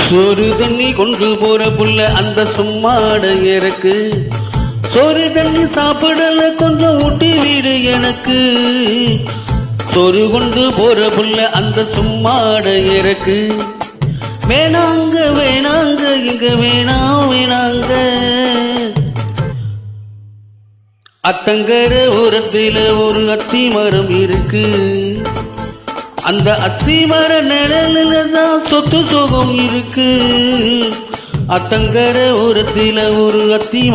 சோறு தண்ணி கொண்டு போற புள்ள அந்த சும்மாட இறக்கு. சோறு தண்ணி சாப்பிடல கொஞ்சம் ஊட்டி வீடு எனக்கு. சோறு கொண்டு போற புள்ள அந்த சும்மாட இறக்கு. வேணாங்க வேணாங்க இங்க வேணாங்க. அத்தங்கர ஓரத்தில ஒரு அத்தி மரம் இருக்கு. அந்த அத்தி மர நிழலில தான் சொத்து சுகம் இருக்கு. அத்தங்கர ஓரத்தில ஒரு அத்தி